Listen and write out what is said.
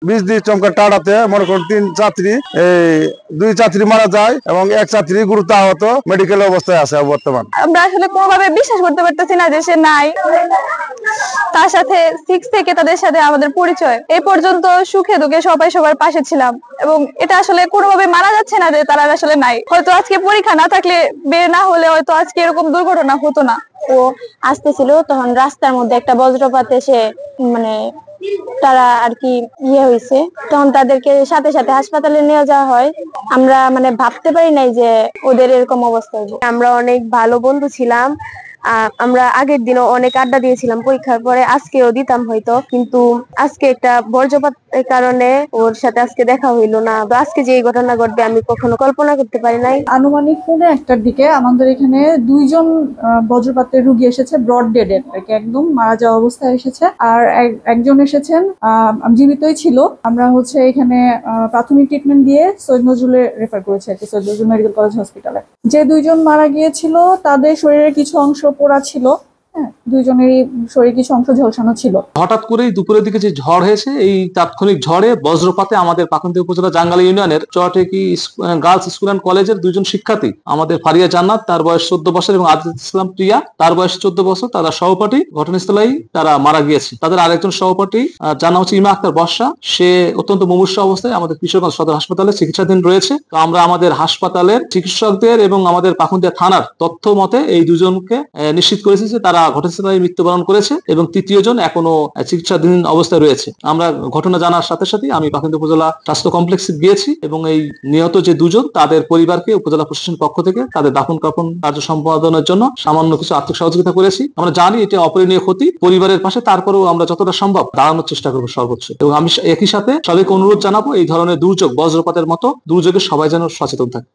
বিজলি চমকা টাড়াতে মনে করুন 3 যাত্রী, এই 2 যাত্রী মারা যায় এবং 1 যাত্রী গুরুতর আহত মেডিকেল অবস্থায় আছে বর্তমান। আমরা আসলে কোনোভাবে বিশ্বাস করতে পারতেছি না যে সে নাই। তার সাথে 6 থেকে তাদের সাথে আমাদের পরিচয়। এই পর্যন্ত সুখে দুঃখে সবাই সবার পাশে ছিলাম এবং এটা আসলে কোনোভাবে মানা যাচ্ছে না যে তারা আসলে নাই। হয়তো আজকে পরীক্ষা না থাকলে, বের না হলে হয়তো আজকে এরকম দুর্ঘটনা হতো না। ও আসতেছিল তখন রাস্তার মধ্যে একটা বজ্রপাত এসে মানে তারা আর কি হয়েছে, তখন তাদেরকে সাথে সাথে হাসপাতালে নিয়ে যাওয়া হয়। আমরা ভাবতে পারি নাই যে ওদের এরকম অবস্থা হবে। আমরা অনেক ভালো বন্ধু ছিলাম। আমরা আগের দিনও অনেক আড্ডা দিয়েছিলাম পরীক্ষার পরে, আজকেও দিতাম হয়তো, কিন্তু আজকে একটা বজ্রপাতের কারণে ওর সাথে আজকে দেখা হইলো না। তো আজকে যে এই ঘটনা ঘটবে আমি কখনো কল্পনা করতে পারি নাই। আনুমানিক 1:15টার দিকে আমাদের এখানে 2জন বজ্রপাতের রোগী এসেছে, ব্রড ডেড একদম মারা যাওয়া অবস্থায় এসেছে, আর একজন এসেছেন জীবিতই ছিল। আমরা এখানে প্রাথমিক ট্রিটমেন্ট দিয়ে সৈয়দ নজরুলে রেফার করেছি আর কি, সৈয়দ নজরুল মেডিকেল কলেজ হসপিটালে। যে 2জন মারা গিয়েছিল তাদের শরীরের কিছু অংশ পোড়া ছিল, হ্যাঁ, 2জনেরই শরীরে কিছু অংশ ঝলসানো ছিল। হঠাৎ করেই দুপুরের দিকে যে ঝড় হয়েছে, এই তাৎক্ষণিক ঝড়ে বজ্রপাতে আমাদের পাকুন্দিয়া উপজেলা জাঙ্গালী ইউনিয়নের চরটেকি গার্লস স্কুল অ্যান্ড কলেজের 2জন শিক্ষার্থী, আমাদের ফারিয়া জান্নাত তার বয়স 14 বছর এবং আজিজুল ইসলাম প্রিয়া তার বয়স 14 বছর, তারা সহপাঠী, ঘটনাস্থলেই তারা মারা গিয়েছে। তাদের আরেকজন সহপাঠী জানা হচ্ছে ইমা আক্তার বর্ষা, সে অত্যন্ত মুমূর্ষু অবস্থায় আমাদের কিশোরগঞ্জ সদর হাসপাতালে চিকিৎসাধীন রয়েছে। তো আমরা আমাদের হাসপাতালের চিকিৎসকদের এবং আমাদের পাকুন্দিয়া থানার তথ্য মতে এই 2জনকে নিশ্চিত করেছি যে তারা ঘটনাস্থলে মৃত্যুবরণ করেছে এবং 3য় জন এখনো চিকিৎসাধীন অবস্থায় রয়েছে। আমরা ঘটনা জানার সাথে সাথে আমি পাকুন্দিয়া উপজেলা স্বাস্থ্য কমপ্লেক্সে গিয়েছি এবং এই নিহত যে 2জন তাদের পরিবারকে উপজেলা প্রশাসনের পক্ষ থেকে তাদের দাফন কাফন কার্য সম্পাদনের জন্য সামান্য কিছু আর্থিক সহযোগিতা করেছি। আমরা জানি এটা অপরিণীয় ক্ষতি, পরিবারের পাশে তারপরেও আমরা যতটা সম্ভব দাঁড়ানোর চেষ্টা করবো সর্বোচ্চ। এবং আমি একই সাথে সবাইকে অনুরোধ জানাবো এই ধরনের দুর্যোগ, বজ্রপাতের মতো দুর্যোগে সবাই যেন সচেতন থাকে।